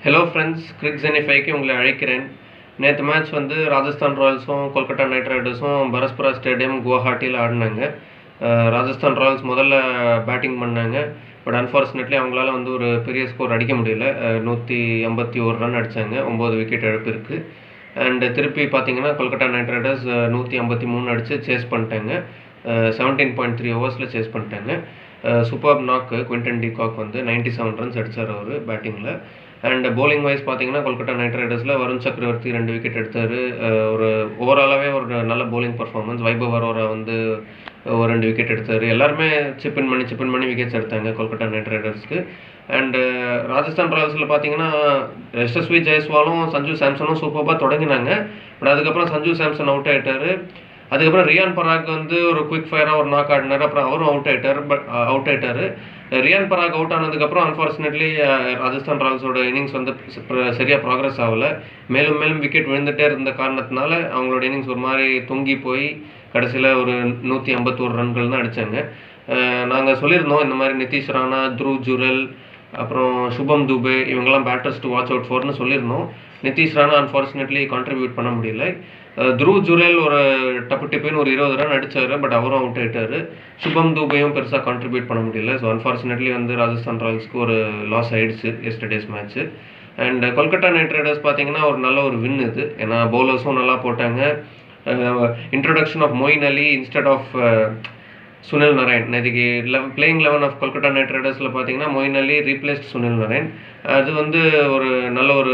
Hello friends, கிரிக் ஜெனிஃபைக்கு உங்களை அழைக்கிறேன். நேற்று மேட்ச் வந்து ராஜஸ்தான் ராயல்ஸும் கொல்கட்டா நைட் ரைடர்ஸும் பரஸ்பரா ஸ்டேடியம் குவஹாட்டியில் ஆடினாங்க. ராஜஸ்தான் ராயல்ஸ் முதல்ல பேட்டிங் பண்ணாங்க. பட் அன்ஃபார்ச்சுனேட்லி அவங்களால வந்து ஒரு பெரிய ஸ்கோர் அடிக்க முடியல. 181 ரன் அடித்தாங்க, 9 விக்கெட் இழப்பு இருக்குது. அண்டு திருப்பி பார்த்தீங்கன்னா கொல்கட்டா நைட் ரைடர்ஸ் 153 அடித்து சேஸ் பண்ணிட்டாங்க. 17.3 ஓவர்ஸில் சேஸ் பண்ணிட்டாங்க. சூப்பர் நாக்கு குவிண்டன் டி காக் வந்து 97 ரன்ஸ் அடித்தார் அவர் பேட்டிங்கில். அண்ட் bowling வைஸ் பார்த்தீங்கன்னா கொல்கட்டா நைட் ரைடர்ஸில் வருண் சக்கரவர்த்தி 2 விக்கெட் எடுத்தார். ஒரு ஓவராலாகவே ஒரு நல்ல bowling பர்ஃபார்மன்ஸ். வைபவ் அரோரா வந்து ஒரு 2 விக்கெட் எடுத்தார். எல்லாருமே சிப் இன் பண்ணி விக்கெட்ஸ் எடுத்தாங்க கொல்கட்டா நைட் ரைடர்ஸ்க்கு. அண்டு ராஜஸ்தான் ராயல்ஸில் பார்த்தீங்கன்னா யசஸ்வி ஜெயஸ்வாலும் சஞ்சு சாம்சனும் சூப்பராக தொடங்கினாங்க. பட் அதுக்கப்புறம் சஞ்சு சாம்சன் அவுட் ஆகிட்டார். அதுக்கப்புறம் ரியான் பராக் வந்து ஒரு குவிக் ஃபயராக ஒரு நாக் ஆடினார். அப்புறம் அவரும் அவுட் ஆகிட்டார். ரியான் பராக் அவுட் ஆனதுக்கப்புறம் அன்ஃபார்ச்சுனேட்லி ராஜஸ்தான் ராயல்ஸோட இன்னிங்ஸ் வந்து சரியாக ப்ராக்ரஸ் ஆகலை. மேலும் விக்கெட் விழுந்துகிட்டே இருந்த காரணத்தினால அவங்களோட இன்னிங்ஸ் ஒரு மாதிரி தொங்கி போய் கடைசியில் ஒரு 151 ரன்கள் தான் அடித்தாங்க. நாங்கள் சொல்லியிருந்தோம் இந்த மாதிரி நிதிஷ் ராணா, த்ருவ் ஜுரெல், அப்புறம் சுபம் துபே இவங்கெல்லாம் பேட்டர்ஸ் டு வாட்ச் அவுட் ஃபார்னு சொல்லியிருந்தோம். நிதிஷ் ராணா அன்ஃபார்ச்சுனேட்லி கான்ட்ரிபியூட் பண்ண முடியல. த்ருவ் ஜுரெல் ஒரு டப்புன்னு ஒரு 20 ரன் அடித்தார். பட் அவரும் அவுட் ஆகிட்டார். சுபம் துபேயும் பெருசாக கான்ட்ரிபியூட் பண்ண முடியல. ஸோ அன்ஃபார்ச்சுனேட்லி வந்து ராஜஸ்தான் ராயல்ஸ்க்கு ஒரு லாஸ் ஆகிடுச்சு yesterday's match. And Kolkata night Riders பார்த்தீங்கன்னா ஒரு நல்ல ஒரு வின் இது. ஏன்னா பவுலர்ஸும் நல்லா போட்டாங்க. Introduction of Moeen Ali instead of Sunil Narine. நேற்றுக்கு பிளேயிங் 11 ஆஃப் கொல்கட்டா நைட் ரைடர்ஸில் பார்த்தீங்கன்னா மொயின் அலி ரீப்ளேஸ்ட் சுனில் நரேன். அது வந்து ஒரு நல்ல ஒரு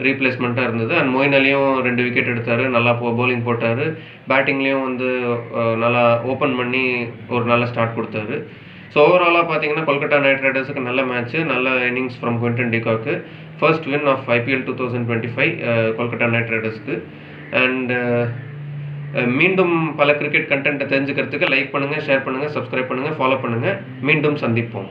ரீப்ளேஸ்மெண்ட்டாக இருந்தது. அண்ட் மொயின் அலியும் 2 விக்கெட் எடுத்தார். நல்லா பவுலிங் போட்டார். பேட்டிங்லேயும் வந்து நல்லா ஓப்பன் பண்ணி ஒரு நல்ல ஸ்டார்ட் கொடுத்தாரு. ஸோ ஓவராலாக பார்த்தீங்கன்னா கொல்கட்டா நைட் ரைடர்ஸுக்கு நல்ல மேட்ச்சு, நல்ல innings from Quinton de Kock. First win of IPL 2025 Kolkata Knight ரைடர்ஸ்க்கு. அண்ட் மீண்டும் பல கிரிக்கெட் கண்டென்ட்டை தெரிஞ்சுக்கிறதுக்கு லைக் பண்ணுங்கள், ஷேர் பண்ணுங்கள், சப்ஸ்கிரைப் பண்ணுங்கள், ஃபாலோ பண்ணுங்கள். மீண்டும் சந்திப்போம்.